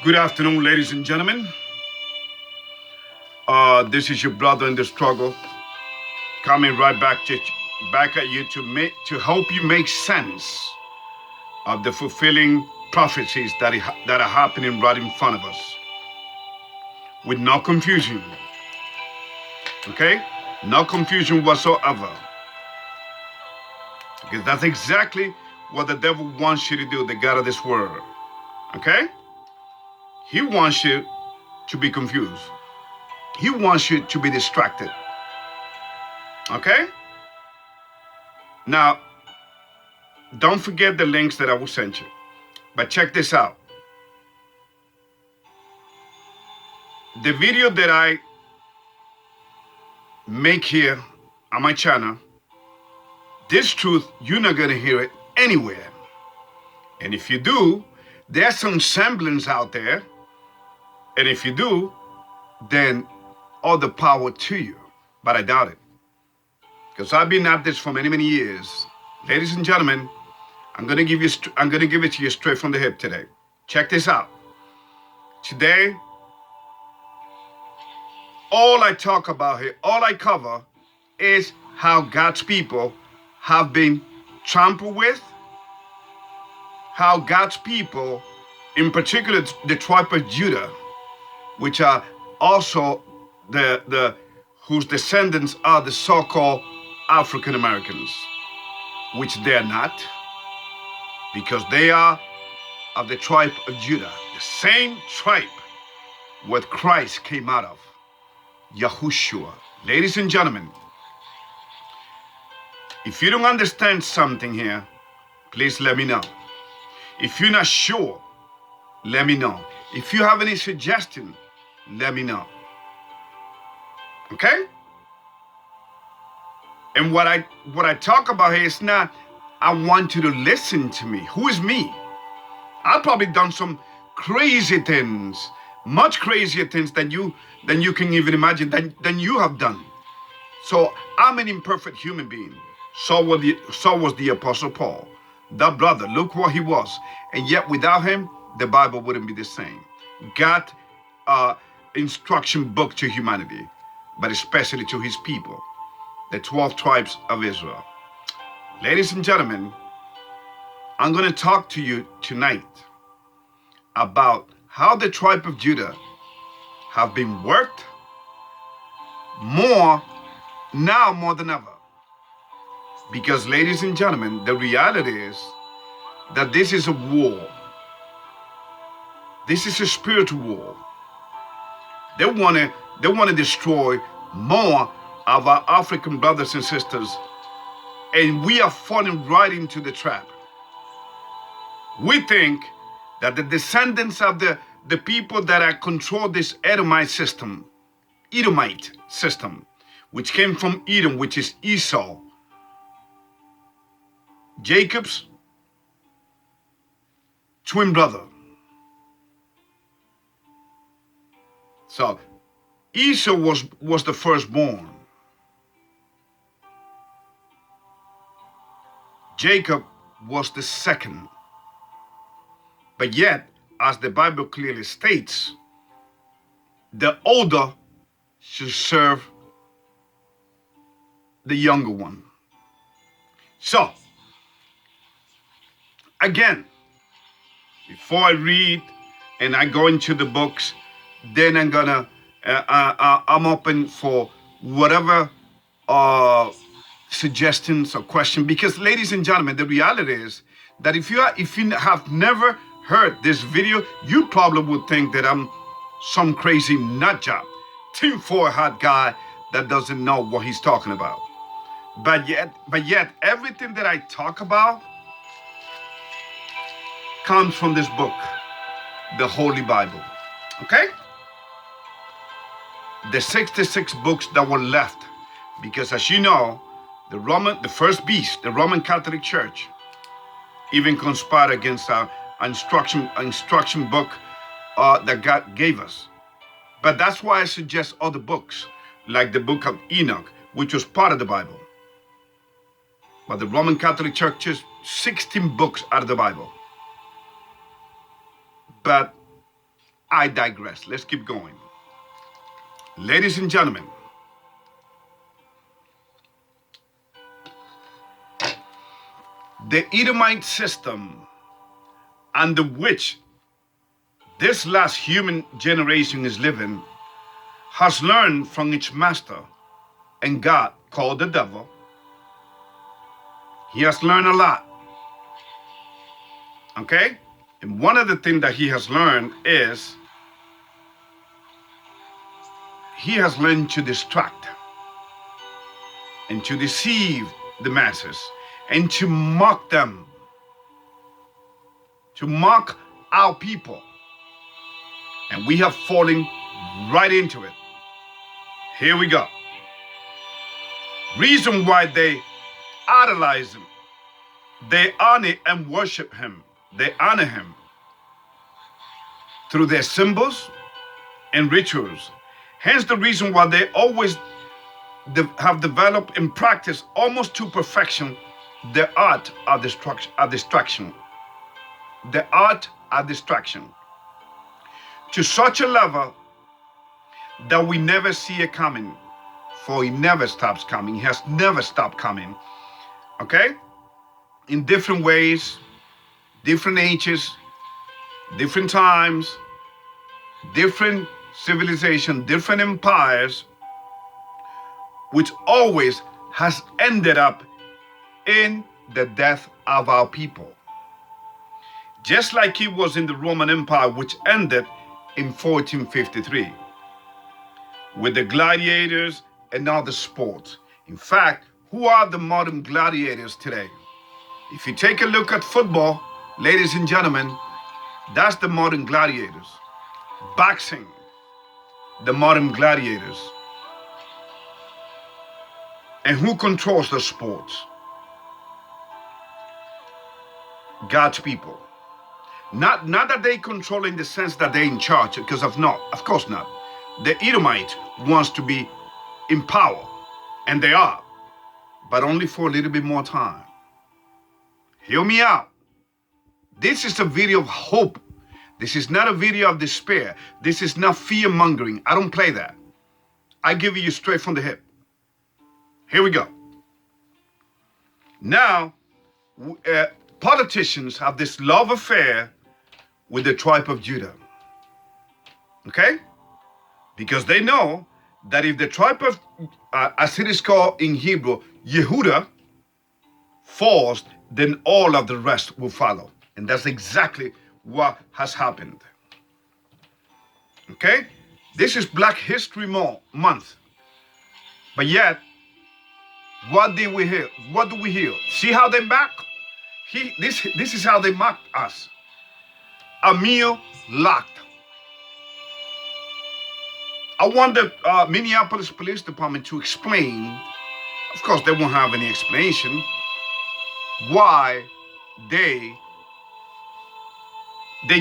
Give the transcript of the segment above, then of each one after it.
Good afternoon, ladies and gentlemen. This is your brother in the struggle, coming right back at you to help you make sense of the fulfilling prophecies that are happening right in front of us, with no confusion. Okay, no confusion whatsoever, because that's exactly what the devil wants you to do. The God of this world. Okay, he wants you to be confused. He wants you to be distracted. Okay? Now, don't forget the links that I will send you. But check this out. The video that I make here on my channel, this truth, you're not going to hear it anywhere. And if you do, there's some semblance out there. And if you do, then all the power to you. But I doubt it. Because I've been at this for many, many years. Ladies and gentlemen, I'm going to give it to you straight from the hip today. Check this out. Today, all I talk about here, all I cover is how God's people have been trampled with, how God's people, in particular the tribe of Judah, which are also whose descendants are the so-called African Americans, which they're not, because they are of the tribe of Judah, the same tribe where Christ came out of, Yahushua. Ladies and gentlemen, if you don't understand something here, please let me know. If you're not sure, let me know. If you have any suggestion, let me know. Okay? And what I talk about here is not, I want you to listen to me. Who is me? I've probably done some crazy things, much crazier things than you can even imagine, than you have done. So I'm an imperfect human being. So was the Apostle Paul. That brother, look what he was. And yet without him, the Bible wouldn't be the same. God instruction book to humanity, but especially to his people, the 12 tribes of Israel. Ladies and gentlemen, I'm going to talk to you tonight about how the tribe of Judah have been worked more than ever. Because, ladies and gentlemen, the reality is that this is a war. This is a spiritual war. They want to destroy more of our African brothers and sisters, and we are falling right into the trap. We think that the descendants of the people that are control this Edomite system, which came from Edom, which is Esau, Jacob's twin brother. So Esau was the firstborn. Jacob was the second. But yet, as the Bible clearly states, the older should serve the younger one. So, again, before I read and I go into the books, then I'm open for whatever suggestions or questions. Because, ladies and gentlemen, the reality is that if you have never heard this video, you probably would think that I'm some crazy nut job, tinfoil hat guy that doesn't know what he's talking about. But yet, everything that I talk about comes from this book, the Holy Bible. Okay? The 66 books that were left, because as you know, the first beast, the Roman Catholic Church, even conspired against our instruction book that God gave us. But that's why I suggest other books, like the book of Enoch, which was part of the Bible. But the Roman Catholic Church is 16 books out of the Bible. But I digress. Let's keep going. Ladies and gentlemen, the Edomite system under which this last human generation is living has learned from its master and God, called the devil. He has learned a lot. Okay? And one of the things that he has learned is he has learned to distract and to deceive the masses and to mock them, to mock our people. And we have fallen right into it. Here we go. Reason why they idolize him, they honor and worship him, they honor him through their symbols and rituals. Hence the reason why they always have developed and practiced almost to perfection the art of distraction. The art of distraction. To such a level that we never see it coming, for he never stops coming. He has never stopped coming. Okay? In different ways, different ages, different times, different civilization, different empires, which always has ended up in the death of our people. Just like it was in the Roman Empire, which ended in 1453 with the gladiators and other sports. In fact, who are the modern gladiators today? If you take a look at football, ladies and gentlemen, that's the modern gladiators. Boxing, the modern gladiators. And who controls the sports? God's people. Not that they control in the sense that they're in charge, because of course not. The Edomite wants to be in power, and they are, but only for a little bit more time. Hear me out. This is a video of hope. This is not a video of despair. This is not fear-mongering. I don't play that. I give you straight from the hip. Here we go. Now, politicians have this love affair with the tribe of Judah. Okay? Because they know that if the tribe of, as it is called in Hebrew, Yehuda, falls, then all of the rest will follow. And that's exactly what has happened. Okay? This is Black History Month. But yet, what did we hear? What do we hear? See how they mock? This is how they mocked us. Amir, Locke. I want the Minneapolis Police Department to explain, of course they won't have any explanation, why they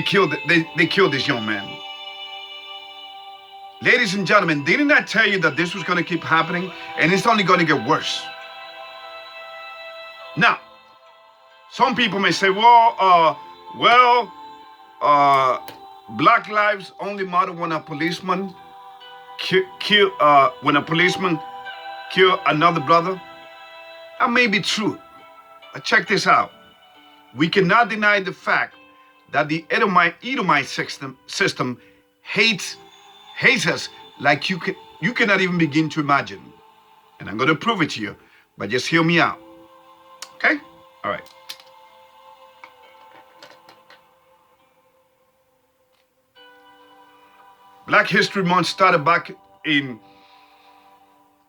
killed this young man. Ladies and gentlemen, didn't I tell you that this was going to keep happening? And it's only going to get worse. Now, some people may say, Black lives only matter when a policeman kill another brother. That may be true. But check this out. We cannot deny the fact that the Edomite system hates us like you cannot even begin to imagine. And I'm going to prove it to you, but just hear me out. Okay? All right. Black History Month started back in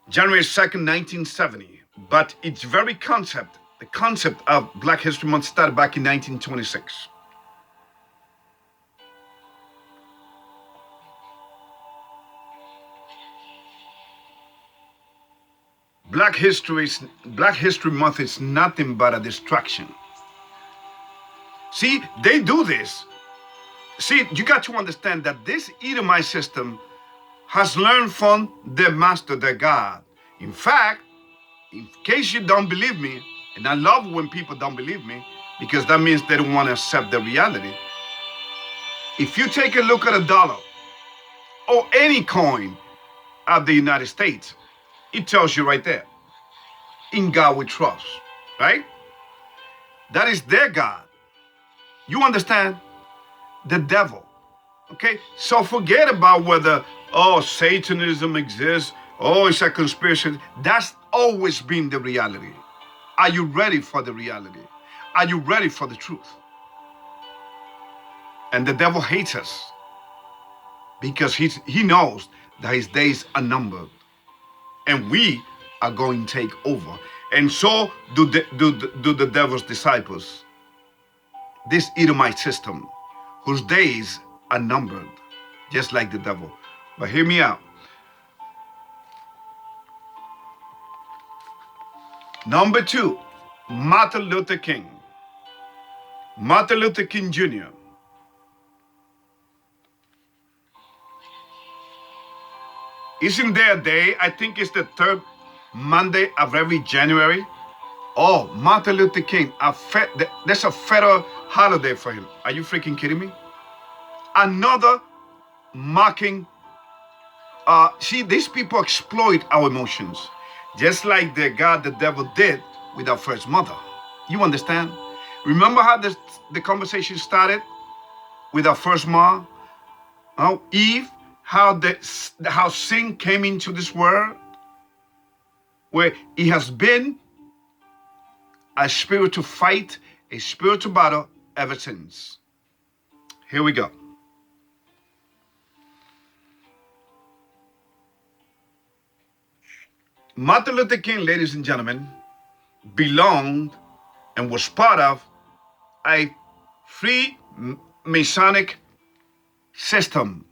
January 2nd, 1970, but its very concept, the concept of Black History Month started back in 1926. Black History Month is nothing but a distraction. See, they do this. See, you got to understand that this Edomite system has learned from their master, their God. In fact, in case you don't believe me, and I love when people don't believe me, because that means they don't want to accept the reality. If you take a look at a dollar or any coin of the United States, it tells you right there, in God we trust, right? That is their God. You understand? The devil. Okay? So forget about whether, oh, Satanism exists, oh, it's a conspiracy. That's always been the reality. Are you ready for the reality? Are you ready for the truth? And the devil hates us because he knows that his days are numbered. And we are going to take over. And so do the devil's disciples. This Edomite system, whose days are numbered, just like the devil. But hear me out. Number 2, Martin Luther King. Martin Luther King Jr. Isn't there a day, I think it's the 3rd Monday of every January? Oh, Martin Luther King, there's a federal holiday for him. Are you freaking kidding me? Another mocking. See, these people exploit our emotions, just like the devil did with our first mother. You understand? Remember how the conversation started with our first mom? Oh, Eve, how sin came into this world, where it has been a spiritual fight, a spiritual battle ever since. Here we go. Martin Luther King, ladies and gentlemen, belonged and was part of a Freemasonic system.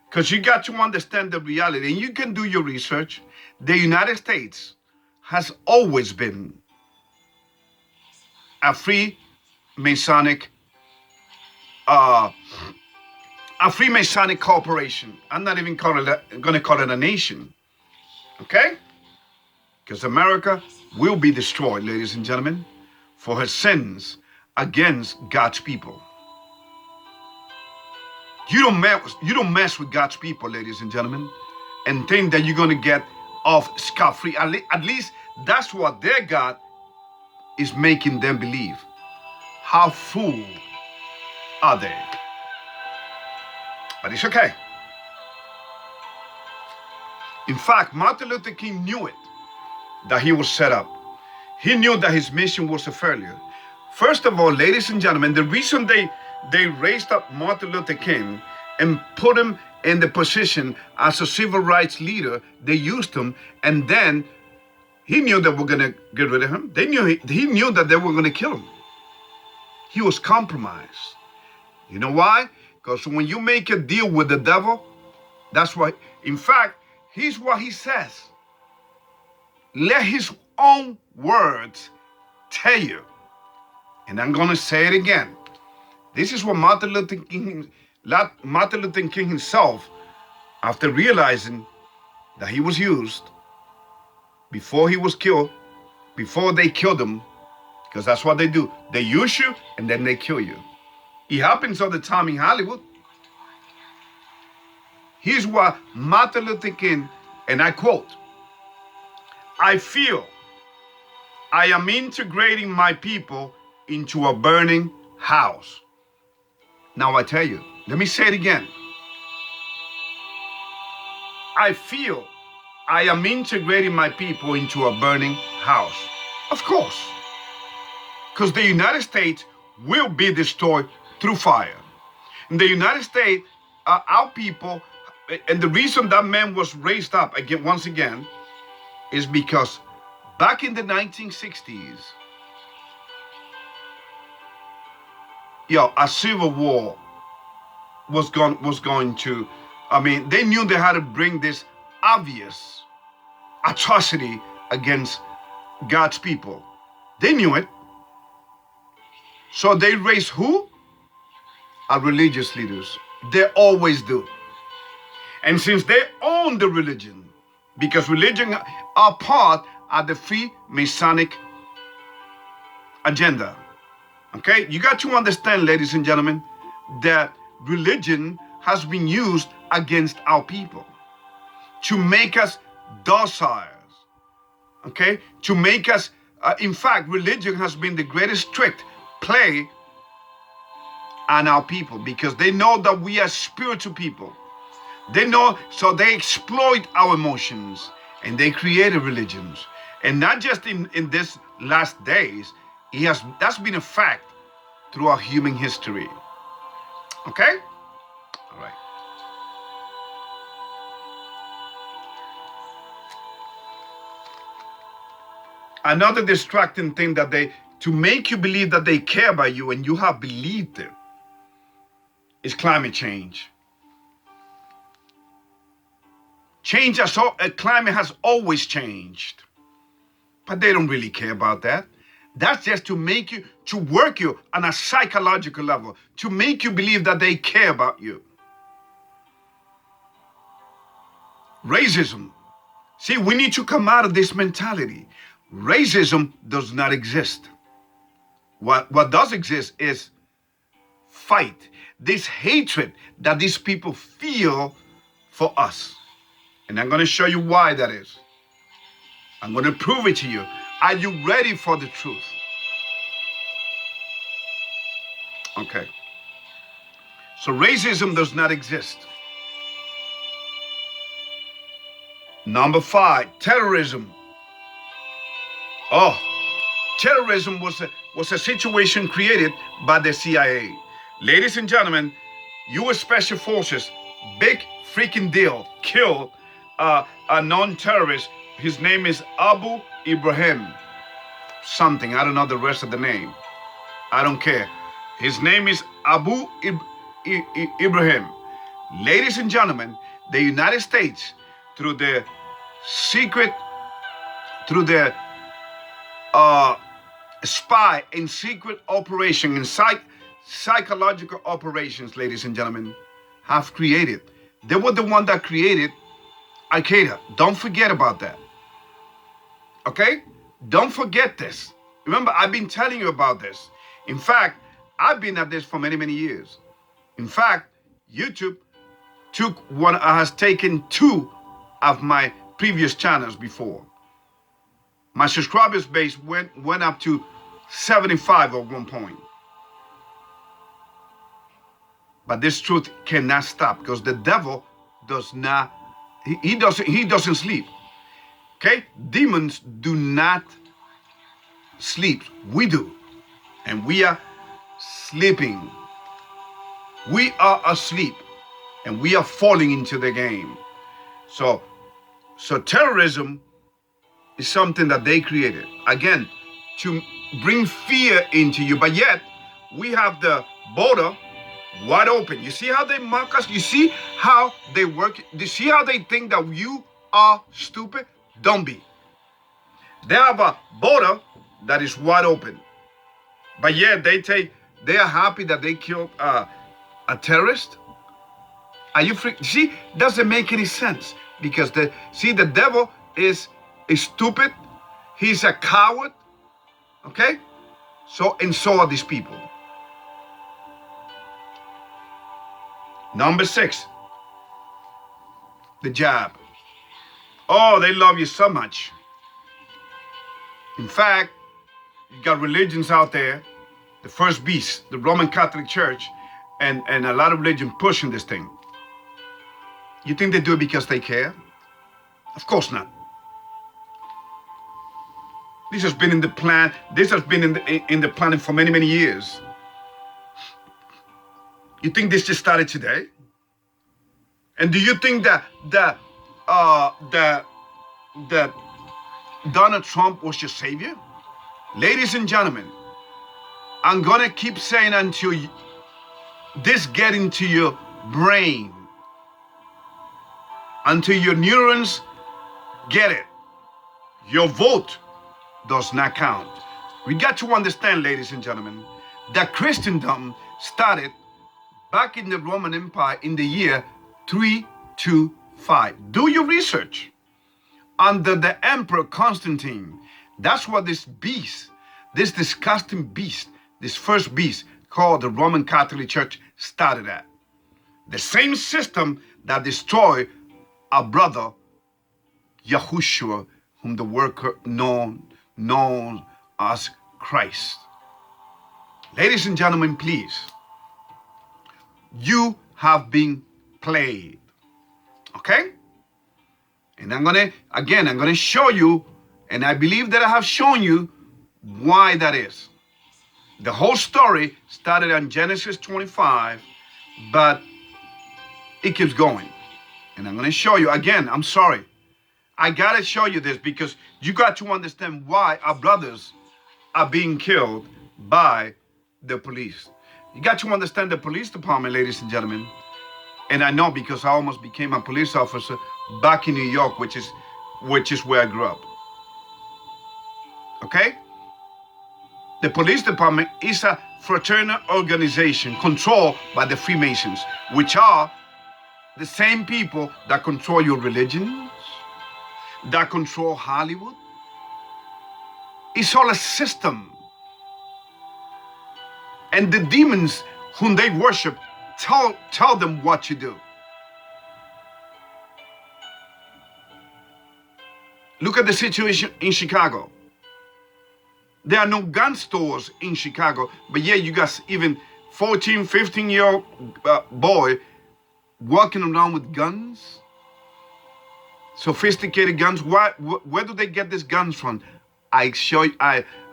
Because you got to understand the reality, and you can do your research. The United States has always been a Freemasonic corporation. I'm not even going to call it a nation, okay? Because America will be destroyed, ladies and gentlemen, for her sins against God's people. You don't mess with God's people, ladies and gentlemen, and think that you're going to get off scot-free. At least that's what their God is making them believe. How fool are they? But it's okay. In fact, Martin Luther King knew it, that he was set up. He knew that his mission was a failure. First of all, ladies and gentlemen, the reason they raised up Martin Luther King and put him in the position as a civil rights leader, they used him, and then he knew that we're going to get rid of him. He knew that they were going to kill him. He was compromised. You know why? Because when you make a deal with the devil, that's why. In fact, here's what he says. Let his own words tell you. And I'm going to say it again. This is what Martin Luther King himself, after realizing that he was used, before he was killed, before they killed him, because that's what they do. They use you and then they kill you. It happens all the time in Hollywood. Here's what Martin Luther King, and I quote, "I feel I am integrating my people into a burning house." Now I tell you, let me say it again. I feel I am integrating my people into a burning house. Of course. Because the United States will be destroyed through fire. In the United States, our people, and the reason that man was raised up again, once again, is because back in the 1960s, a civil war was going to, they knew they had to bring this obvious atrocity against God's people. They knew it. So they raised who? Our religious leaders. They always do. And since they own the religion, because religion are part of the Freemasonic agenda. Okay? You got to understand, ladies and gentlemen, that religion has been used against our people to make us docile, okay? To make us, in fact, religion has been the greatest trick play on our people because they know that we are spiritual people. They know, so they exploit our emotions and they created religions. And not just in this last days, that's been a fact throughout human history. Okay? All right. Another distracting thing that to make you believe that they care about you and you have believed it is climate change. Climate has always changed, but they don't really care about that. That's just to make you, to work you on a psychological level, to make you believe that they care about you. Racism. See, we need to come out of this mentality. Racism does not exist. What does exist is fight. This hatred that these people feel for us. And I'm going to show you why that is. I'm going to prove it to you. Are you ready for the truth? Okay. So racism does not exist. Number 5, terrorism. Oh, terrorism was a situation created by the CIA. Ladies and gentlemen, U.S. Special Forces, big freaking deal, killed a non-terrorist. His name is Abu Ibrahim. Something, I don't know the rest of the name. I don't care. His name is Abu Ibrahim. Ladies and gentlemen, the United States, through the spy and secret operation and psychological operations, ladies and gentlemen, have created. They were the one that created Al-Qaeda. Don't forget about that. Okay? Don't forget this. Remember, I've been telling you about this. In fact, I've been at this for many, many years. In fact, YouTube has taken 2 of my previous channels before. My subscribers base went up to 75 at one point. But this truth cannot stop because the devil does not, he doesn't sleep. Okay? Demons do not sleep. We do. And we are sleeping. We are asleep. And we are falling into the game. So terrorism is something that they created. Again, to bring fear into you. But yet, we have the border wide open. You see how they mock us? You see how they work? You see how they think that you are stupid? Don't be. They have a border that is wide open. But yet, they are happy that they killed a terrorist. Are you freak? See, doesn't make any sense. Because the devil is stupid. He's a coward. Okay? So are these people. Number 6, the jab. Oh, they love you so much. In fact, you got religions out there, the first beast, the Roman Catholic Church, and a lot of religion pushing this thing. You think they do it because they care? Of course not. This has been in the plan. This has been in the planning for many, many years. You think this just started today? And do you think that Donald Trump was your savior? Ladies and gentlemen, I'm gonna keep saying until this get into your brain, until your neurons get it. Your vote does not count. We got to understand, ladies and gentlemen, that Christendom started back in the Roman Empire in the year 325. Do your research. Under the Emperor Constantine, that's what this beast, this disgusting beast, this first beast called the Roman Catholic Church started at. The same system that destroyed our brother Yahushua, whom the worker known as Christ. Ladies and gentlemen, please, you have been played. Okay? And I'm gonna show you, and I believe that I have shown you why that is. The whole story started on Genesis 25, but it keeps going. And I'm gonna show you again. I'm sorry. I gotta show you this because you got to understand why our brothers are being killed by the police. You got to understand the police department, ladies and gentlemen. And I know because I almost became a police officer back in New York, which is where I grew up. Okay? The police department is a fraternal organization controlled by the Freemasons, which are the same people that control your religions, that control Hollywood. It's all a system. And the demons whom they worship tell them what to do. Look at the situation in Chicago. There are no gun stores in Chicago, but yeah, you got even 14, 15-year-old boy walking around with guns, sophisticated guns. Where do they get these guns from? I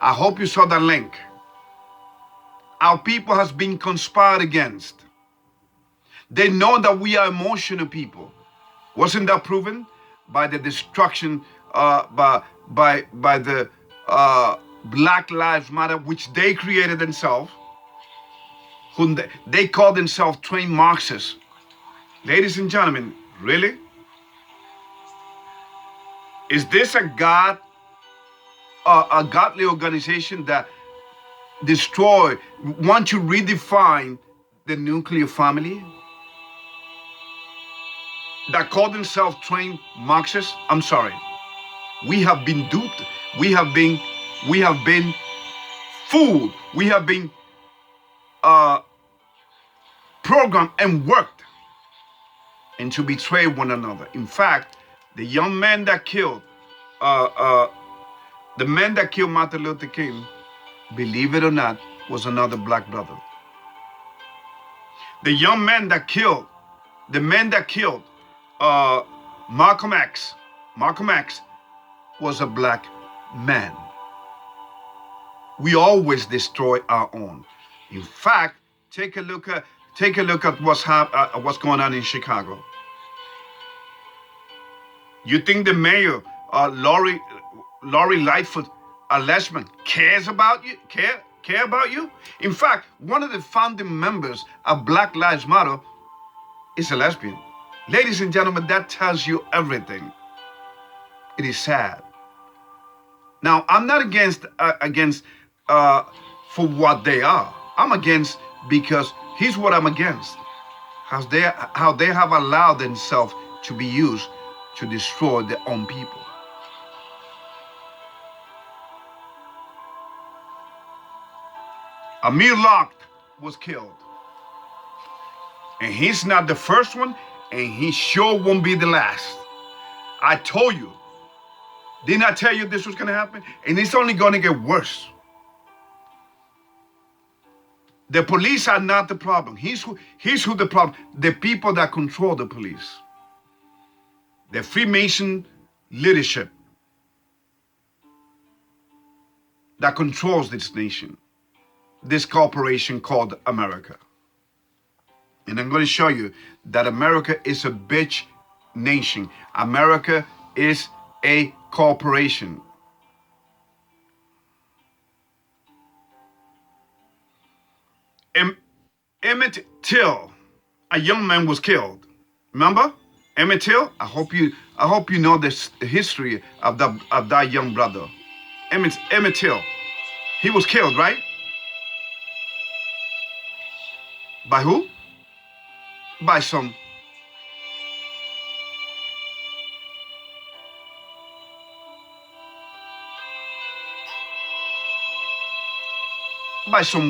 hope you saw that link. Our people has been conspired against. They know that we are emotional people. Wasn't that proven by the destruction by the Black Lives Matter, which they created themselves, whom they call themselves trained Marxists. Ladies and gentlemen, really? Is this a godly organization that want to redefine the nuclear family? That call themselves trained Marxists? I'm sorry. We have been duped. We have been fooled. We have been programmed and worked and to betray one another. In fact, the young man that killed Martin Luther King, believe it or not, was another black brother. The man that killed Malcolm X was a black man. We always destroy our own. In fact, take a look at what's going on in Chicago. You think the mayor, Lori Lightfoot, a lesbian, cares about you? Care about you? In fact, one of the founding members of Black Lives Matter is a lesbian. Ladies and gentlemen, that tells you everything. It is sad. Now, I'm not against for what they are. I'm against because here's what I'm against: how they have allowed themselves to be used to destroy their own people. Amir Locke was killed, and he's not the first one, and he sure won't be the last. I told you. Didn't I tell you this was going to happen? And it's only going to get worse. The police are not the problem. Here's who the problem. The people that control the police. The Freemason leadership that controls this nation. This corporation called America. And I'm going to show you that America is a bitch nation. America is a corporation. Emmett Till, a young man, was killed. Remember Emmett Till? I hope you know the history of that young brother. Emmett Till. He was killed, right? By who? By some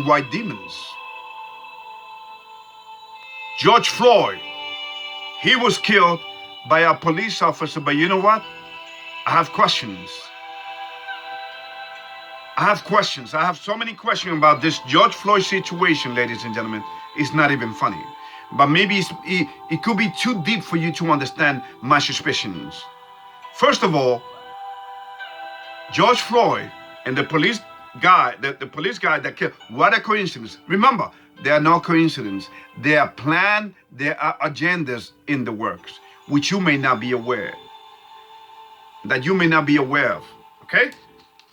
white demons. George Floyd, he was killed by a police officer, but you know what? I have questions. I have questions. I have so many questions about this George Floyd situation, ladies and gentlemen. It's not even funny. But maybe it could be too deep for you to understand my suspicions. First of all, George Floyd and the police guy, the police guy that killed, what a coincidence. Remember, there are no coincidences. There are planned, there are agendas in the works, which you may not be aware. That you may not be aware of, okay?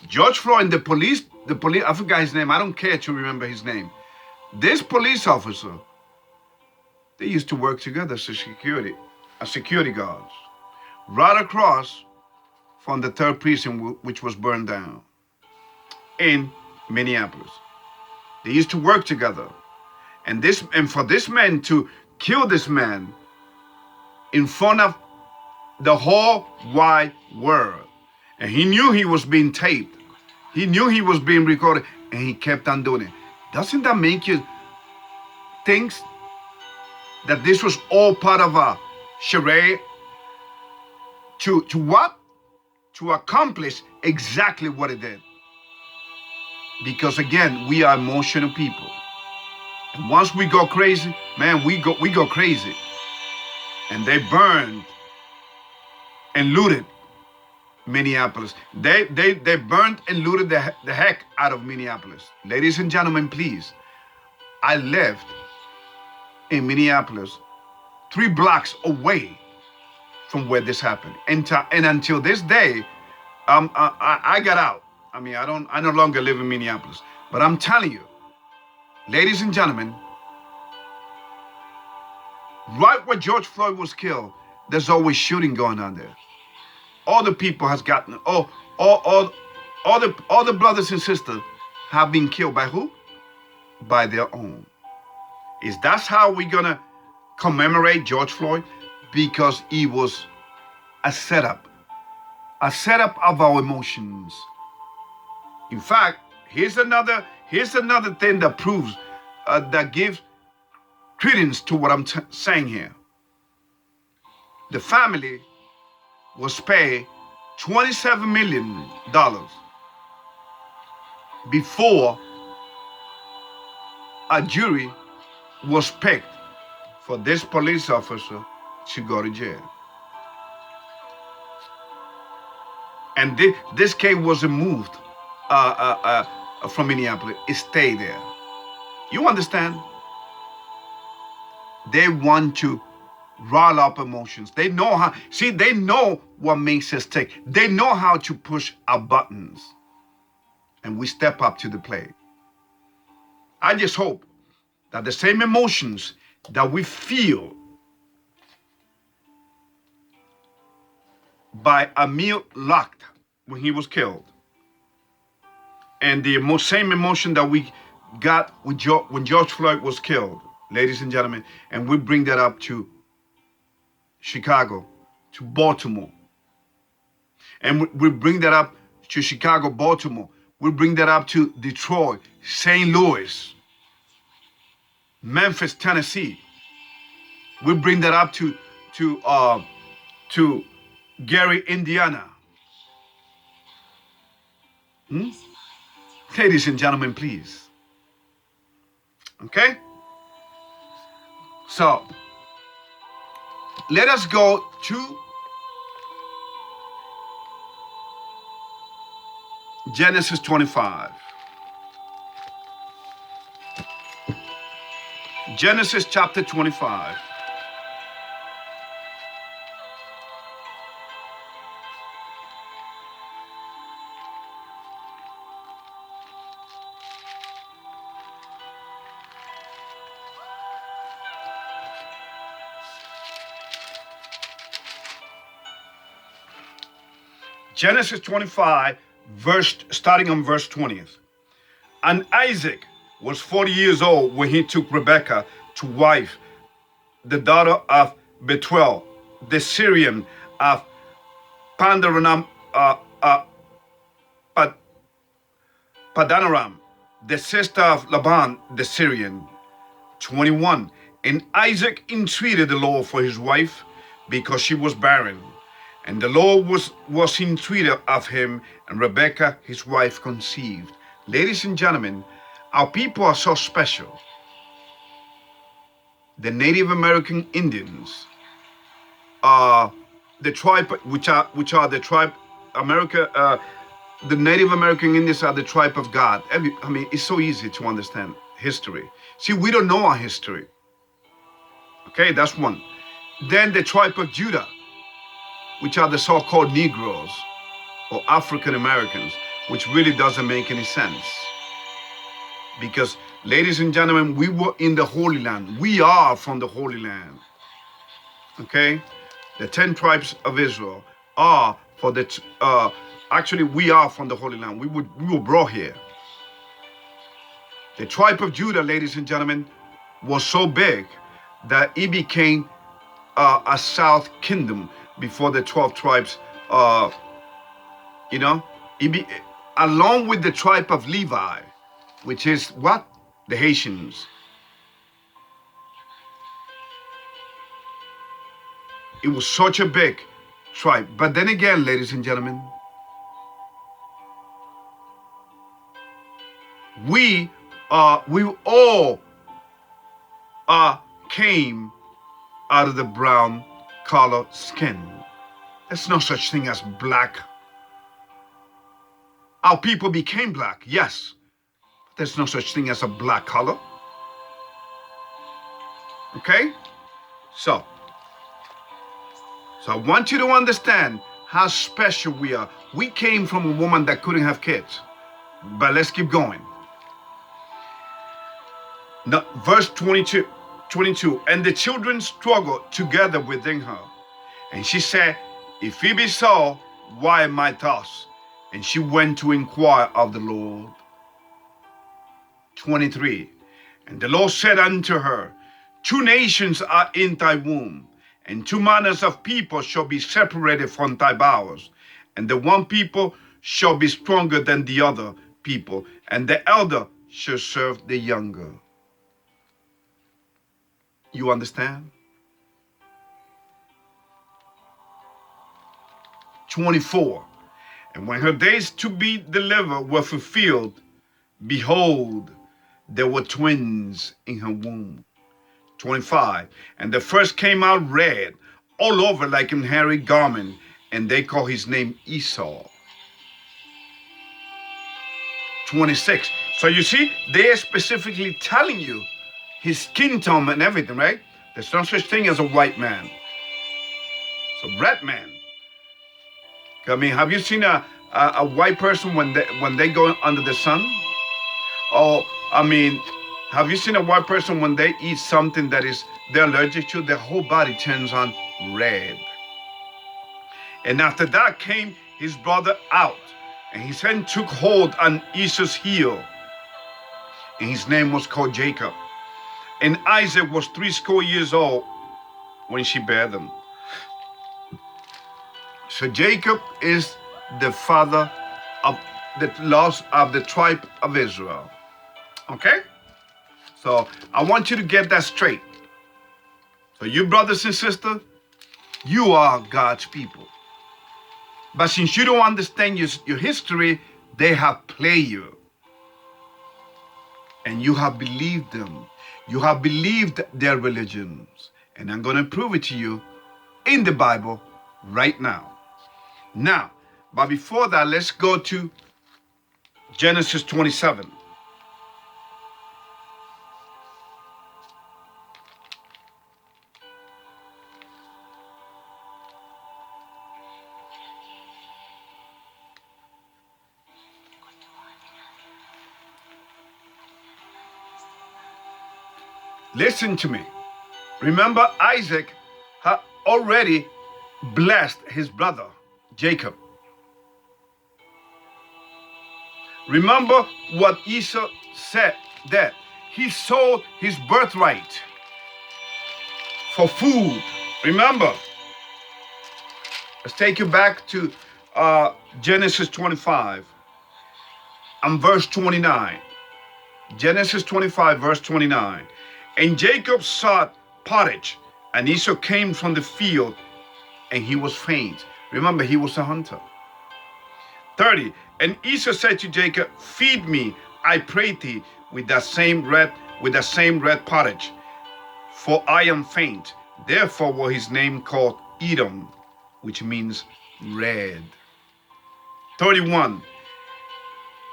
George Floyd and the police, I forgot his name. I don't care to remember his name. This police officer, they used to work together as security guards, right across from the 3rd precinct, which was burned down in Minneapolis. They used to work together. And for this man to kill this man in front of the whole wide world, and he knew he was being taped, he knew he was being recorded, and he kept on doing it. Doesn't that make you think that this was all part of a charade? To what? To accomplish exactly what it did. Because again, we are emotional people. And once we go crazy, man, we go crazy. And they burned and looted Minneapolis. They burned and looted the heck out of Minneapolis. Ladies and gentlemen, please. I lived in Minneapolis 3 blocks away from where this happened. And until this day, I got out. I mean, I no longer live in Minneapolis. But I'm telling you, ladies and gentlemen, right where George Floyd was killed, there's always shooting going on there. All the people has gotten, all the brothers and sisters have been killed by who? By their own. Is that how we're gonna commemorate George Floyd? Because it was a setup of our emotions. In fact, here's another thing that proves, that gives credence to what I'm saying here. The family was paid $27 million before a jury was picked for this police officer to go to jail. And this case wasn't moved from Minneapolis. It stayed there. You understand? They want to rile up emotions. They know how. See, they know what makes us tick. They know how to push our buttons. And we step up to the plate. I just hope that the same emotions that we feel by Amir Locke when he was killed, and the same emotion that we got when George Floyd was killed, ladies and gentlemen, and we bring that up to Chicago, to Baltimore, and we bring that up to Chicago, Baltimore, we bring that up to Detroit, St. Louis, Memphis, Tennessee. We bring that up to Gary, Indiana. Ladies and gentlemen, please. Okay? So, let us go to Genesis 25. Genesis chapter 25. Genesis 25, starting on verse 20th. And Isaac was 40 years old when he took Rebekah to wife, the daughter of Bethuel, the Syrian of Padanaram, the sister of Laban, the Syrian. 21. And Isaac entreated the Lord for his wife because she was barren. And the Lord was entreated of him, and Rebekah, his wife, conceived. Ladies and gentlemen, our people are so special. The Native American Indians are the tribe, which are the tribe America. The Native American Indians are the tribe of God. I mean, it's so easy to understand history. See, we don't know our history. Okay, that's one. Then the tribe of Judah, which are the so-called Negroes or African Americans, which really doesn't make any sense. Because, ladies and gentlemen, we were in the Holy Land. We are from the Holy Land. Okay? The 10 tribes of Israel are for the, actually we are from the Holy Land. We were brought here. The tribe of Judah, ladies and gentlemen, was so big that it became a south kingdom before the 12 tribes, along with the tribe of Levi, which is what? The Haitians. It was such a big tribe. But then again, ladies and gentlemen, we all came out of the brown color skin. There's no such thing as black. Our people became black, yes. There's no such thing as a black color. Okay? So I want you to understand how special we are. We came from a woman that couldn't have kids. But let's keep going. Now, verse 22. And the children struggled together within her. And she said, if it be so, why am I thus? And she went to inquire of the Lord. 23. And the Lord said unto her, 2 nations are in thy womb, and 2 manners of people shall be separated from thy bowels. And the one people shall be stronger than the other people, and the elder shall serve the younger. You understand? 24. And when her days to be delivered were fulfilled, behold, there were twins in her womb. 25. And the first came out red, all over like an hairy garment, and they call his name Esau. 26. So you see, they are specifically telling you his skin tone and everything, right? There's no such thing as a white man. It's a red man. I mean, have you seen a white person when they go under the sun? Or, I mean, have you seen a white person when they eat something that they're allergic to? Their whole body turns on red. And after that came his brother out, and his hand took hold on Esau's heel, and his name was called Jacob. And Isaac was 80 years old when she bare them. So Jacob is the father of the lost of the tribe of Israel. Okay? So I want you to get that straight. So you brothers and sisters, you are God's people. But since you don't understand your history, they have played you. And you have believed them. You have believed their religions. And I'm going to prove it to you in the Bible right now. Now, but before that, let's go to Genesis 27. Listen to me. Remember, Isaac had already blessed his brother, Jacob. Remember what Esau said, that he sold his birthright for food. Remember. Let's take you back to Genesis 25 and verse 29. Genesis 25, verse 29. And Jacob sought pottage, and Esau came from the field, and he was faint. Remember, he was a hunter. 30. And Esau said to Jacob, feed me, I pray thee, with that same red pottage, for I am faint. Therefore was his name called Edom, which means red. 31.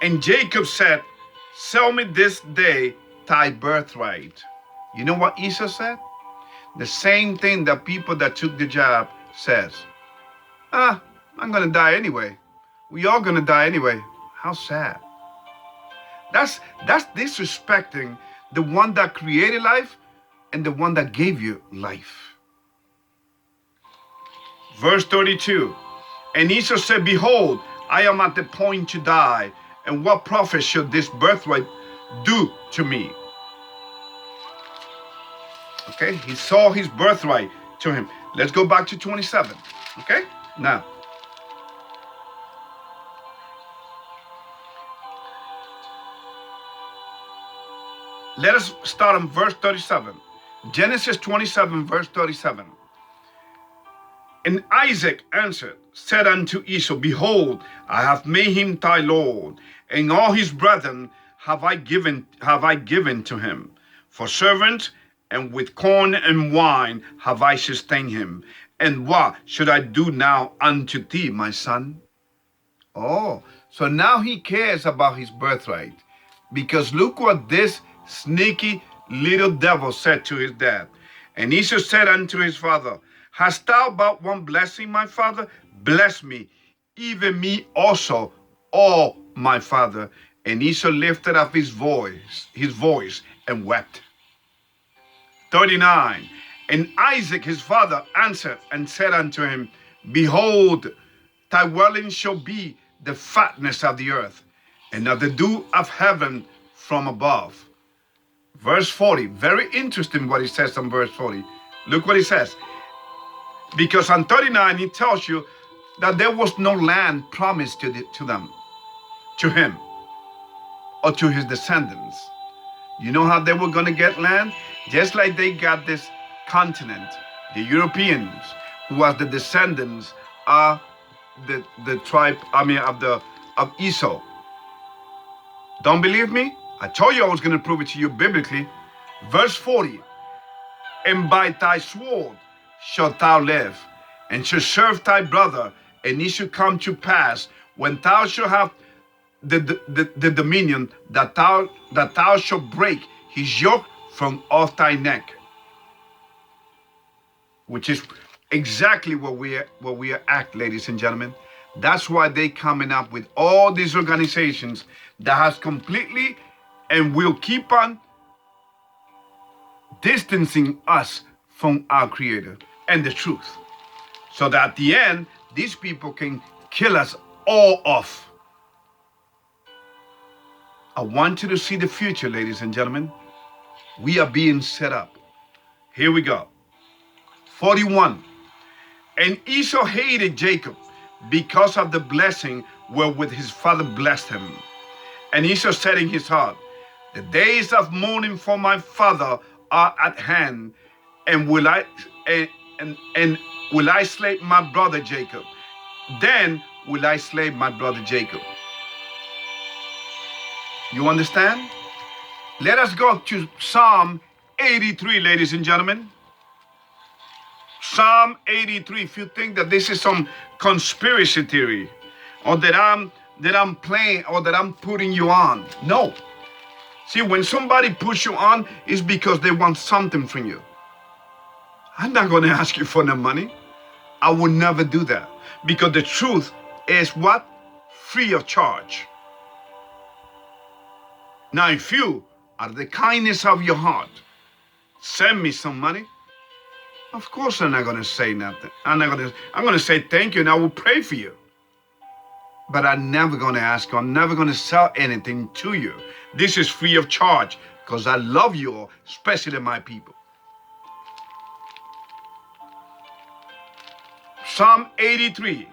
And Jacob said, sell me this day thy birthright. You know what Esau said? The same thing that people that took the job says. I'm gonna die anyway. We all gonna die anyway. How sad. That's disrespecting the one that created life and the one that gave you life. Verse 32. And Esau said, behold, I am at the point to die, and what profit should this birthright do to me? Okay, he saw his birthright to him. Let's go back to 27. Okay, now. Let us start on verse 37. Genesis 27, verse 37. And Isaac answered, said unto Esau, behold, I have made him thy lord, and all his brethren have I given to him for servants, and with corn and wine have I sustained him. And what should I do now unto thee, my son? Oh, so now he cares about his birthright. Because look what this sneaky little devil said to his dad. And Esau said unto his father, hast thou but one blessing, my father? Bless me, even me also, all my father. And Esau lifted up his voice and wept. 39. And Isaac his father answered and said unto him, behold, thy dwelling shall be the fatness of the earth, and of the dew of heaven from above. Verse 40, very interesting what he says on verse 40. Look what he says. Because on 39 he tells you that there was no land promised to them, to him, or to his descendants. You know how they were going to get land? Just like they got this continent, the Europeans, who was the descendants of the tribe, of Esau. Don't believe me? I told you I was going to prove it to you biblically. Verse 40, and by thy sword shalt thou live, and shalt serve thy brother, and it shall come to pass, when thou shalt have the dominion, that thou shalt break his yoke from off thy neck. Which is exactly what we are at, ladies and gentlemen. That's why they coming up with all these organizations that has completely and will keep on distancing us from our Creator and the truth. So that at the end, these people can kill us all off. I want you to see the future, ladies and gentlemen. We are being set up. Here we go. 41. And Esau hated Jacob because of the blessing wherewith his father blessed him. And Esau said in his heart, the days of mourning for my father are at hand, and will I slay my brother Jacob? Then will I slay my brother Jacob. You understand? Let us go to Psalm 83, ladies and gentlemen. Psalm 83. If you think that this is some conspiracy theory, or that I'm playing, or that I'm putting you on, no. See, when somebody puts you on, it's because they want something from you. I'm not going to ask you for no money. I would never do that, because the truth is what? Free of charge. Now, if you, out of the kindness of your heart, send me some money, of course I'm not going to say nothing. I'm going to say thank you, and I will pray for you. But I'm never going to ask you. I'm never going to sell anything to you. This is free of charge, because I love you all, especially my people. Psalm 83,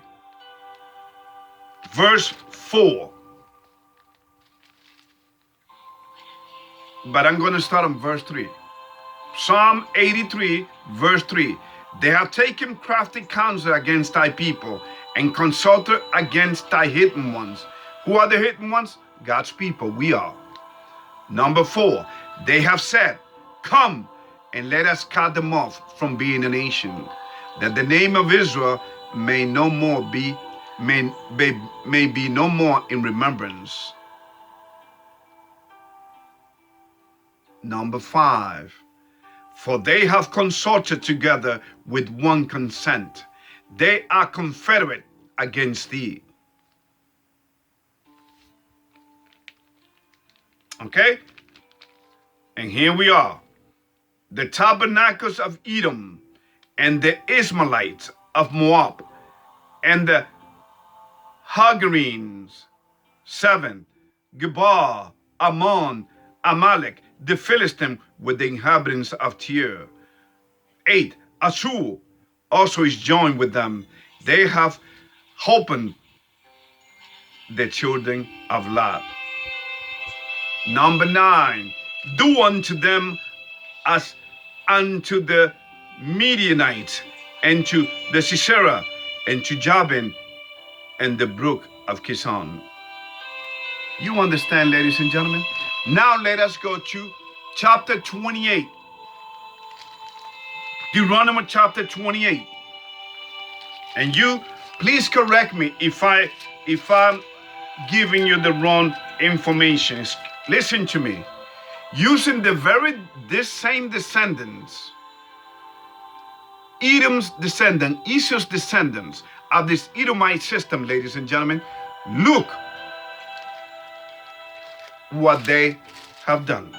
verse 4. But I'm going to start on verse 3. Psalm 83, verse 3. They have taken crafty counsel against thy people and consulted against thy hidden ones. Who are the hidden ones? God's people. We are. Number 4. They have said, come and let us cut them off from being a nation, that the name of Israel may no more be may be no more in remembrance. Number 5. For they have consulted together with one consent. They are confederate against thee. Okay? And here we are. The tabernacles of Edom, and the Ishmaelites of Moab, and the Hagarenes. 7. Gebal, Ammon, Amalek, the Philistine with the inhabitants of Tyre. 8. Ashur also is joined with them. They have opened the children of Lot. Number 9. Do unto them as unto the Midianites, and to the Sisera, and to Jabin, and the brook of Kishon. You understand, ladies and gentlemen? Now let us go to chapter 28. Deuteronomy chapter 28. And you, please correct me if I'm giving you the wrong information. Listen to me. Using this same descendants, Edom's descendant, Esau's descendants of this Edomite system, ladies and gentlemen, look what they have done.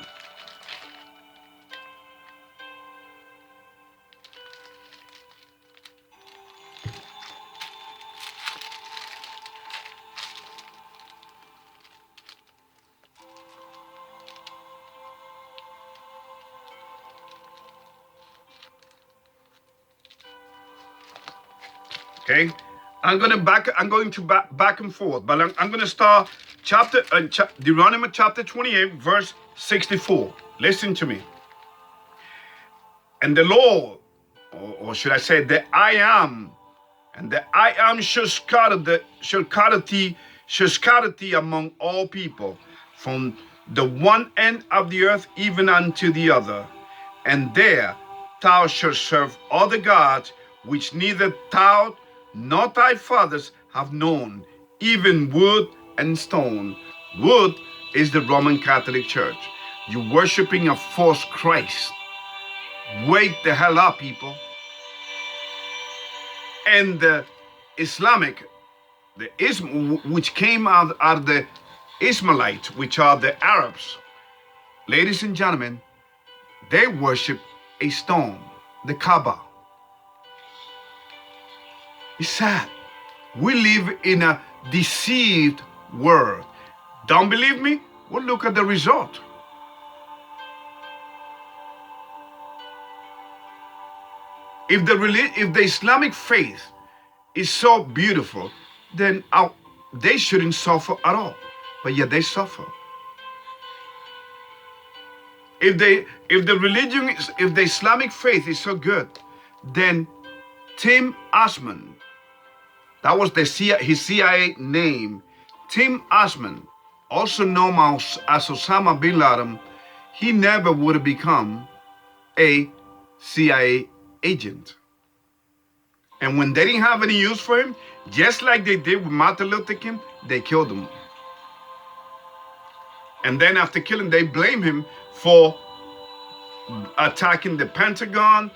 Okay, I'm going to back and forth, but I'm going to start Deuteronomy chapter 28, verse 64. Listen to me. And the Lord, or should I say, the I am, and the I am shall scatter thee among all people, from the one end of the earth even unto the other. And there thou shalt serve other gods, which neither thou nor thy fathers have known, even wood and stone. Wood is the Roman Catholic Church. You're worshiping a false Christ. Wake the hell up, people. And the Islamic, which came out of the Ishmaelites, which are the Arabs. Ladies and gentlemen, they worship a stone, the Kaaba. It's sad. We live in a deceived world. Don't believe me? Well, look at the result. If the Islamic faith is so beautiful, then they shouldn't suffer at all. But yet they suffer. If the Islamic faith is so good, then Tim Osman, that was his CIA name, Tim Osman, also known as Osama bin Laden, he never would have become a CIA agent. And when they didn't have any use for him, just like they did with Martin Luther King, they killed him. And then after killing, they blame him for attacking the Pentagon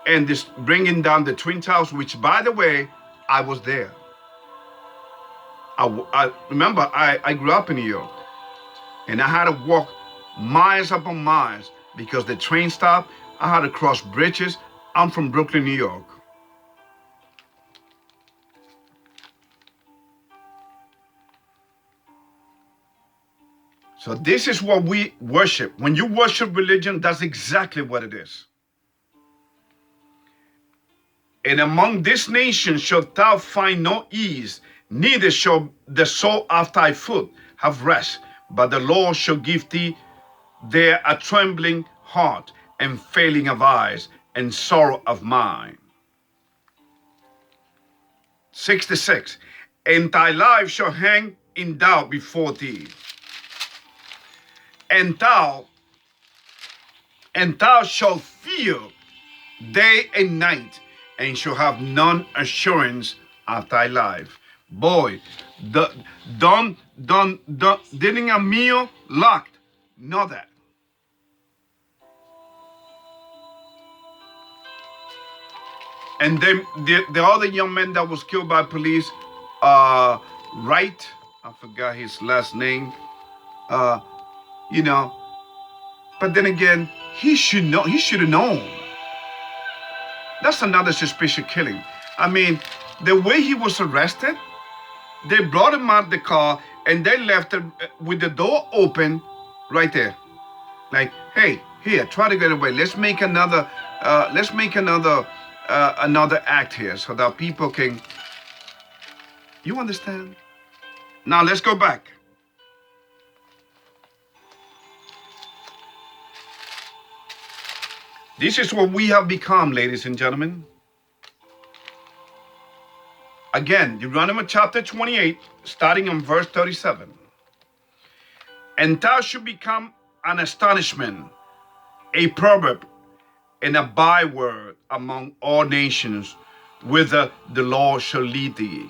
and bringing down the Twin Towers, which, by the way, I was there. I remember I grew up in New York, and I had to walk miles upon miles because the train stopped. I had to cross bridges. I'm from Brooklyn, New York. So this is what we worship. When you worship religion, that's exactly what it is. And among this nation shalt thou find no ease, neither shall the sole of thy foot have rest, but the Lord shall give thee there a trembling heart, and failing of eyes and sorrow of mind. 66. And thy life shall hang in doubt before thee, and thou shalt fear day and night, and shall have none assurance of thy life. Boy, didn't Amir Locke know that? And then the other young man that was killed by police, Wright, I forgot his last name, you know, but then again, he should have known. That's another suspicious killing. I mean, the way he was arrested, they brought him out the car and they left him with the door open right there. Like, hey, here, try to get away. Let's make another act here so that people can, you understand? Now let's go back. This is what we have become, ladies and gentlemen. Again, Deuteronomy chapter 28, starting on verse 37. And thou shalt become an astonishment, a proverb, and a byword among all nations, whither the Lord shall lead thee.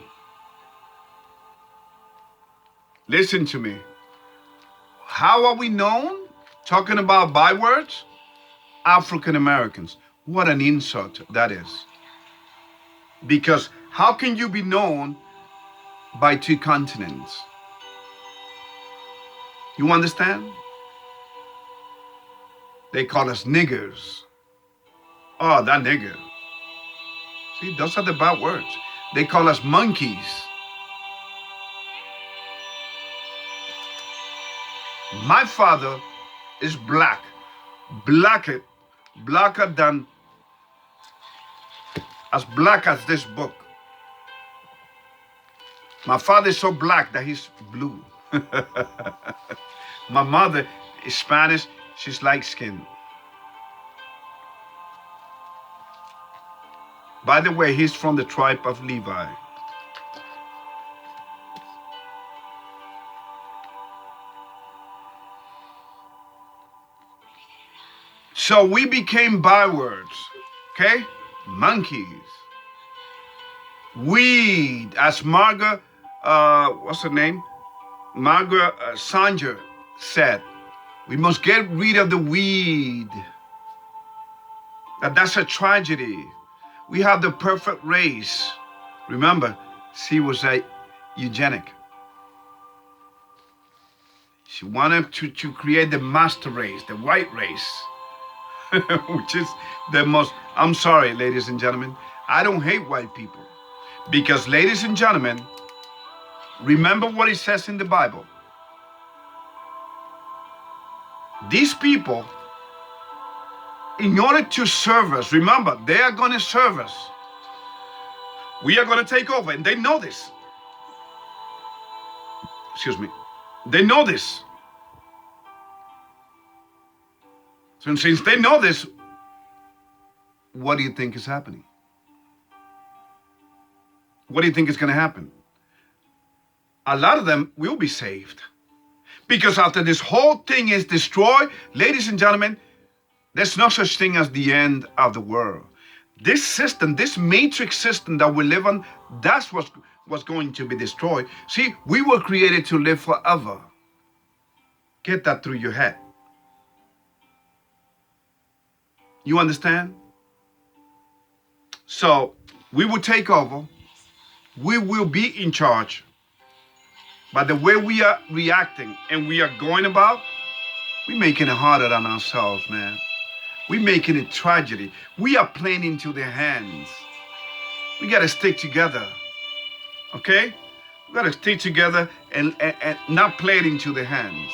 Listen to me. How are we known? Talking about bywords? African Americans. What an insult that is. Because how can you be known by two continents? You understand? They call us niggers. Oh, that nigger. See, those are the bad words. They call us monkeys. My father is black. Blacker than, as black as this book. My father is so black that he's blue. My mother is Spanish, she's light skinned. By the way, he's from the tribe of Levi. So we became bywords, okay? Monkeys. Weed, as Margaret, what's her name? Margaret Sanger said, we must get rid of the weed. That's a tragedy. We have the perfect race. Remember, she was a eugenic. She wanted to create the master race, the white race. Which is the most, I'm sorry, ladies and gentlemen, I don't hate white people. Because, ladies and gentlemen, remember what it says in the Bible. These people, in order to serve us, remember, they are going to serve us. We are going to take over, and they know this. Excuse me. They know this. So since they know this, what do you think is happening? What do you think is going to happen? A lot of them will be saved. Because after this whole thing is destroyed, ladies and gentlemen, there's no such thing as the end of the world. This system, this matrix system that we live on, that's what's going to be destroyed. See, we were created to live forever. Get that through your head. You understand? So we will take over. We will be in charge. But the way we are reacting and we are going about, we're making it harder on ourselves, man. We're making it tragedy. We are playing into their hands. We got to stick together. Okay? We got to stick together and not play it into their hands.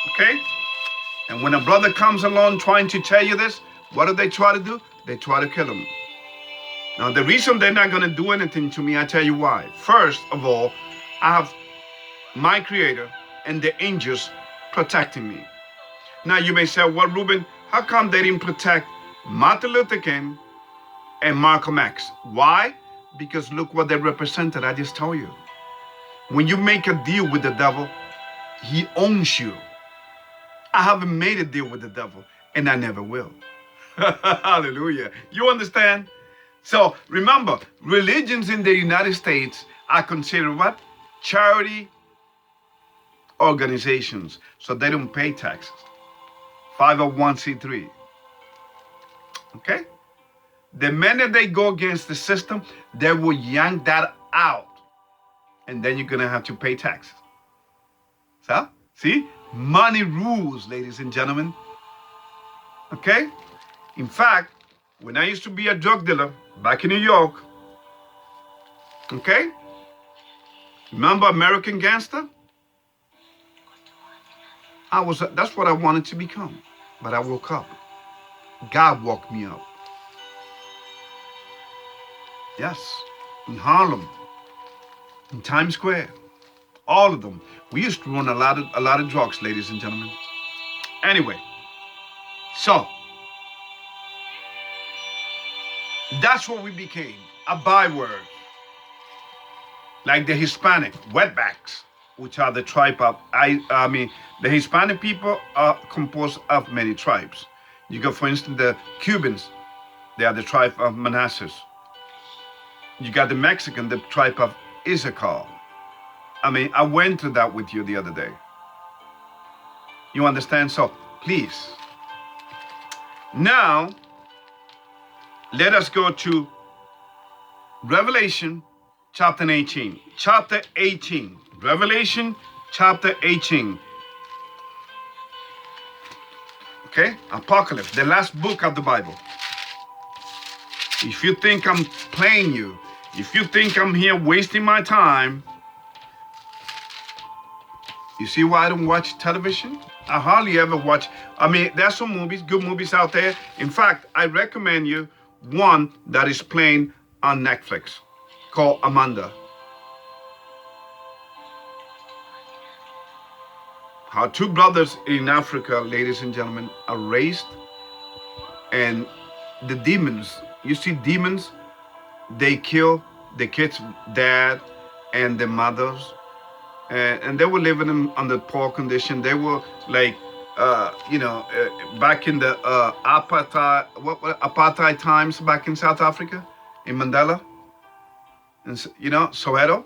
Okay? And when a brother comes along trying to tell you this, what do they try to do? They try to kill him. Now, the reason they're not going to do anything to me, I tell you why. First of all, I have my Creator and the angels protecting me. Now, you may say, well, Ruben, How come they didn't protect Martin Luther King and Malcolm X? Why? Because look what they represented. I just told you. When you make a deal with the devil, he owns you. I haven't made a deal with the devil, and I never will. Hallelujah. You understand? So remember, religions in the United States are considered what? Charity organizations. So they don't pay taxes. 501c3. Okay? The minute they go against the system, they will yank that out. And then you're going to have to pay taxes. So, see? Money rules, ladies and gentlemen. Okay? In fact, when I used to be a drug dealer back in New York, okay? Remember American Gangster? That's what I wanted to become. But I woke up. God woke me up. Yes, in Harlem, in Times Square, all of them. We used to run a lot of drugs, ladies and gentlemen. Anyway, so that's what we became, a byword. Like the Hispanic, wetbacks, which are the tribe of, the Hispanic people are composed of many tribes. You got, for instance, the Cubans, they are the tribe of Manassas. You got the Mexican, the tribe of Issachar. I went through that with you the other day. You understand? So, please. Now, let us go to Revelation chapter 18. Chapter 18. Revelation chapter 18. Okay? Apocalypse, the last book of the Bible. If you think I'm playing you, if you think I'm here wasting my time, you see why I don't watch television? I hardly ever watch. There's some movies, good movies out there. In fact, I recommend you one that is playing on Netflix called Amanda. How two brothers in Africa, ladies and gentlemen, are raised, and the demons, you see demons, they kill the kids' dad and the mothers, and they were living in under poor condition. They were like, back in the apartheid times back in South Africa, in Mandela, and Soweto.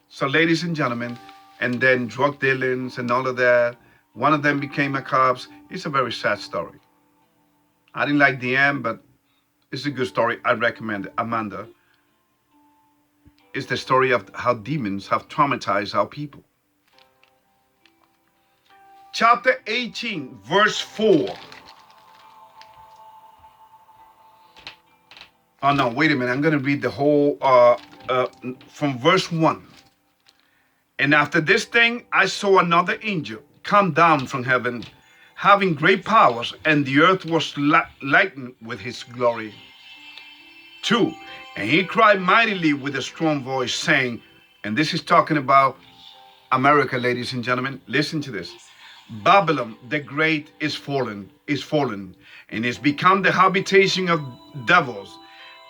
So, ladies and gentlemen, and then drug dealings and all of that. One of them became a cops. It's a very sad story. I didn't like the end, but it's a good story. I recommend it. Amanda. It's the story of how demons have traumatized our people. Chapter 18, verse 4. Oh, no, wait a minute. I'm going to read the whole, from verse 1. And after this thing, I saw another angel come down from heaven, having great powers, and the earth was lightened with his glory. 2. And he cried mightily with a strong voice, saying, and this is talking about America, ladies and gentlemen, listen to this. Babylon the Great is fallen, and is become the habitation of devils,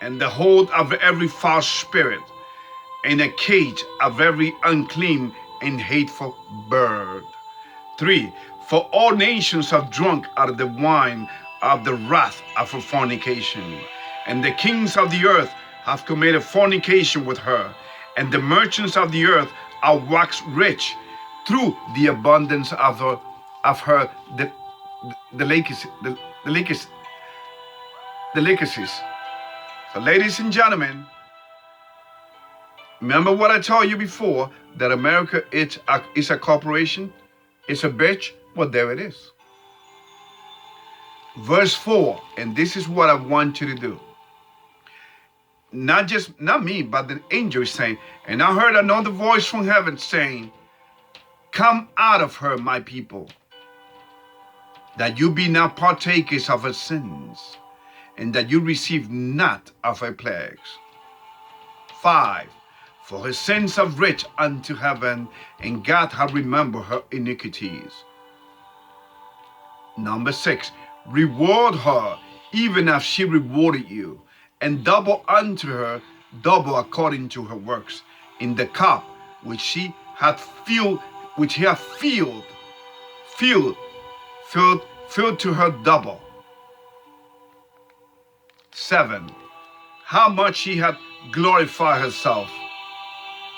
and the hold of every false spirit, and a cage of every unclean and hateful bird. 3. For all nations have drunk out of the wine of the wrath of her fornication, and the kings of the earth have committed fornication with her, and the merchants of the earth are waxed rich through the abundance of her delicacies. So, ladies and gentlemen, remember what I told you before, that America is a corporation, it's a bitch. Well, there it is. Verse 4, and this is what I want you to do. Not me, but the angel is saying, and I heard another voice from heaven saying, come out of her, my people, that you be not partakers of her sins, and that you receive not of her plagues. 5. For her sins are rich unto heaven, and God hath remembered her iniquities. Number 6. Reward her even as she rewarded you, and double unto her, double according to her works. In the cup which she hath filled, which he hath filled to her double. 7. How much she hath glorified herself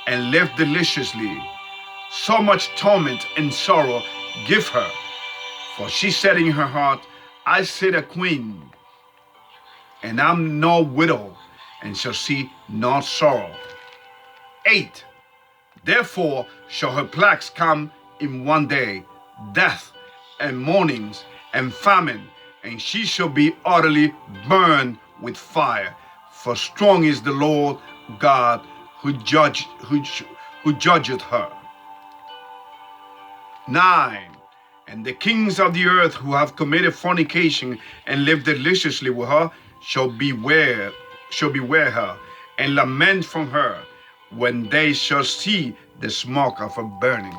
and lived deliciously, so much torment and sorrow give her. For she said in her heart, I sit a queen, and am no widow, and shall see no sorrow. 8. Therefore shall her plagues come in one day, death and mournings and famine, and she shall be utterly burned with fire. For strong is the Lord God who judgeth her. 9. And the kings of the earth who have committed fornication and lived deliciously with her shall beware her, and lament from her, when they shall see the smoke of her burning.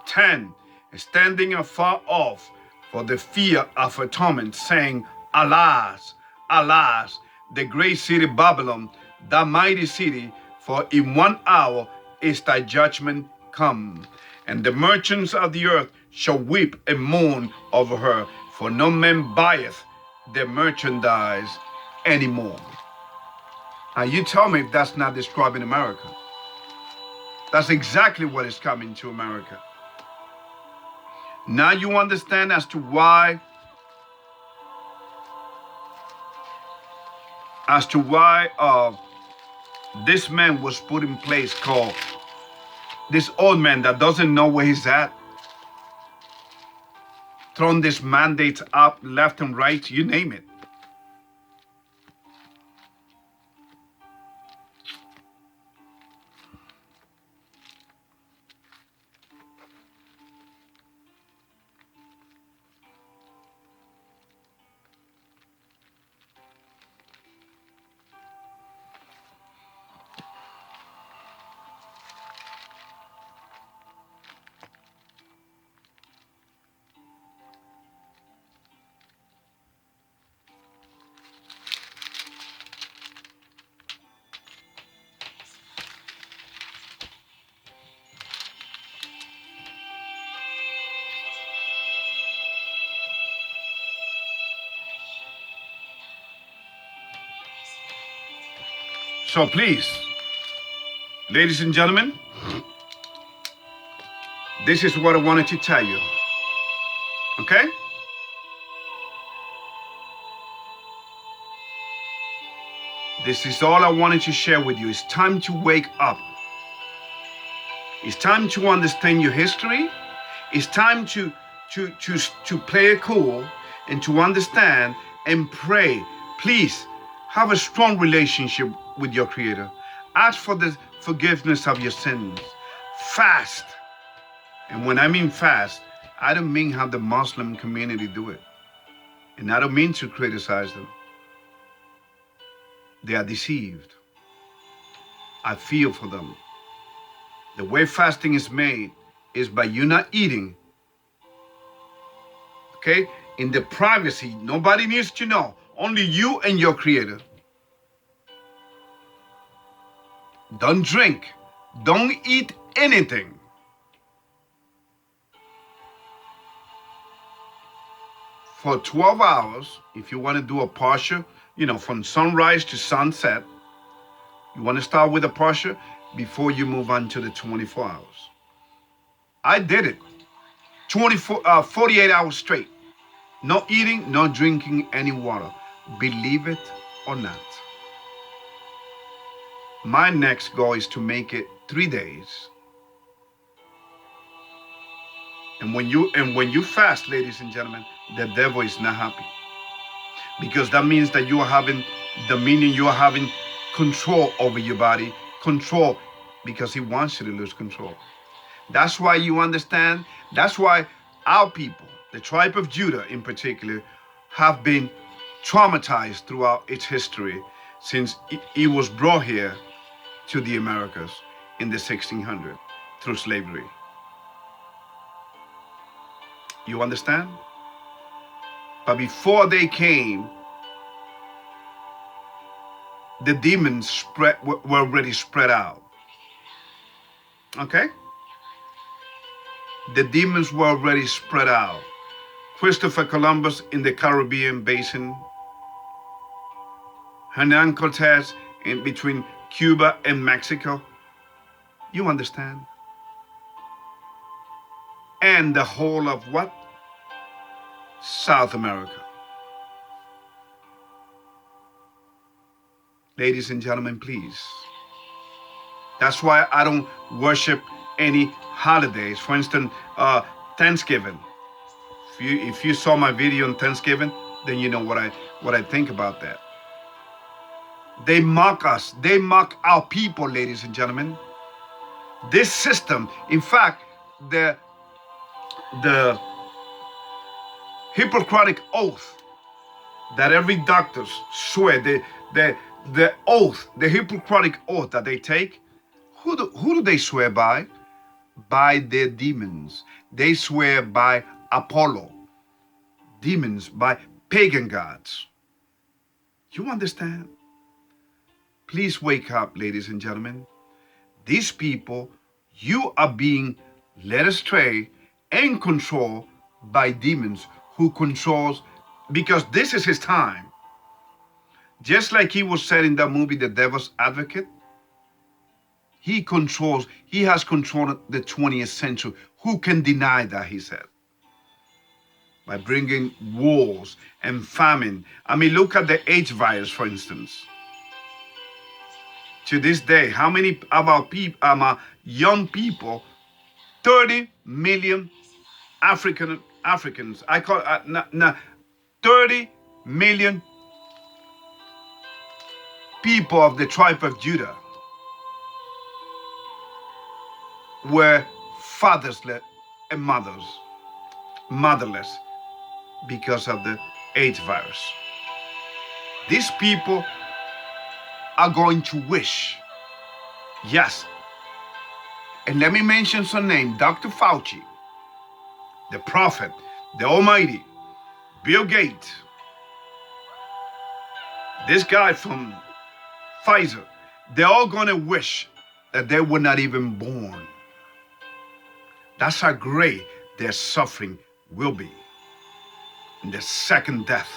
10. Standing afar off for the fear of her torment, saying, Alas, alas, the great city Babylon, that mighty city, for in 1 hour is thy judgment come. And the merchants of the earth shall weep and mourn over her, for no man buyeth their merchandise anymore. Now you tell me if that's not describing America. That's exactly what is coming to America. Now you understand as to why this man was put in place, called this old man that doesn't know where he's at, thrown these mandates up left and right, you name it. So please, ladies and gentlemen, this is what I wanted to tell you, okay? This is all I wanted to share with you. It's time to wake up. It's time to understand your history. It's time to play it cool and to understand and pray. Please have a strong relationship with your Creator. Ask for the forgiveness of your sins. Fast. And when I mean fast, I don't mean how the Muslim community do it. And I don't mean to criticize them. They are deceived. I feel for them. The way fasting is made is by you not eating. Okay? In the privacy, nobody needs to know. Only you and your Creator. Don't drink. Don't eat anything. For 12 hours, if you want to do a partial, from sunrise to sunset, you want to start with a partial before you move on to the 24 hours. I did it. 48 hours straight. No eating, no drinking any water. Believe it or not. My next goal is to make it 3 days. And when you fast, ladies and gentlemen, the devil is not happy. Because that means that you are having dominion, you are having control over your body. Control, because he wants you to lose control. That's why you understand. That's why our people, the tribe of Judah in particular, have been traumatized throughout its history since it was brought here to the Americas in the 1600s through slavery. You understand? But before they came, the demons were already spread out. Okay? The demons were already spread out. Christopher Columbus in the Caribbean basin. Hernan Cortez in between Cuba and Mexico. You understand? And the whole of what? South America. Ladies and gentlemen, please. That's why I don't worship any holidays. For instance, Thanksgiving. If you saw my video on Thanksgiving, then you know what I think about that. They mock us. They mock our people, ladies and gentlemen. This system, in fact, the Hippocratic oath that every doctor swear, the oath, the Hippocratic oath that they take, who do they swear by? By their demons. They swear by Apollo. Demons, by pagan gods. You understand? Please wake up, ladies and gentlemen. These people, you are being led astray and controlled by demons who controls, because this is his time. Just like he was said in that movie, The Devil's Advocate, he has controlled the 20th century. Who can deny that, he said? By bringing wars and famine. I mean, look at the AIDS virus, for instance. To this day, how many of our young people, 30 million Africans, I call 30 million people of the tribe of Judah were fatherless and motherless because of the AIDS virus. These people are going to wish, yes, and let me mention some name, Dr. Fauci, the prophet, the Almighty, Bill Gates, this guy from Pfizer, they're all gonna wish that they were not even born. That's how great their suffering will be in the second death.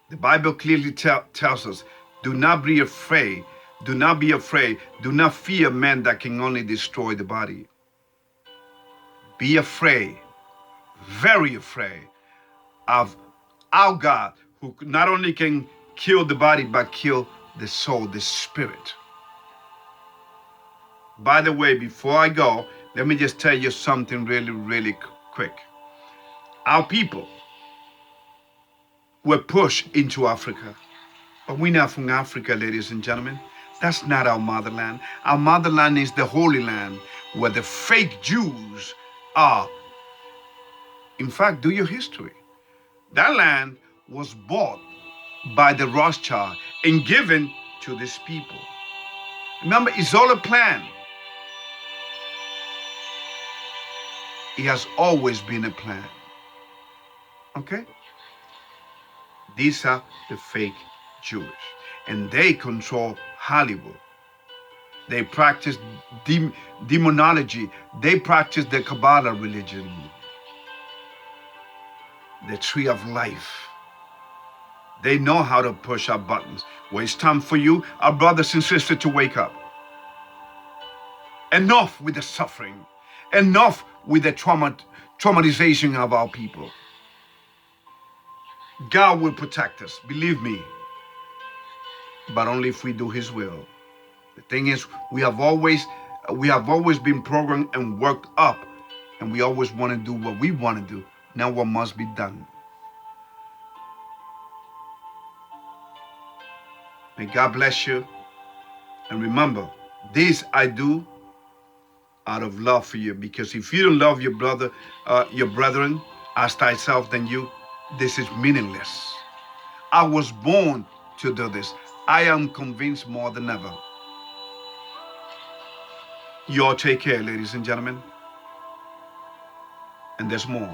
The Bible clearly tells us, do not be afraid, do not be afraid, do not fear men that can only destroy the body. Be afraid, very afraid of our God, who not only can kill the body, but kill the soul, the spirit. By the way, before I go, let me just tell you something really, really quick. Our people were pushed into Africa, but we're not from Africa, ladies and gentlemen. That's not our motherland. Our motherland is the Holy Land, where the fake Jews are. In fact, do your history. That land was bought by the Rothschild and given to these people. Remember, it's all a plan. It has always been a plan. Okay? These are the fake Jewish, and they control Hollywood. They practice demonology. They practice the Kabbalah religion, the tree of life. They know how to push our buttons. Well, it's time for you, our brothers and sisters, to wake up. Enough with the suffering. Enough with the traumatization of our people. God will protect us, believe me, but only if we do His will. The thing is, we have always been programmed and worked up, and we always want to do what we want to do, not what must be done. May God bless you, and remember, this I do out of love for you, because if you don't love your brother, your brethren as thyself, then this is meaningless. I was born to do this. I am convinced more than ever. You all take care, ladies and gentlemen. And there's more.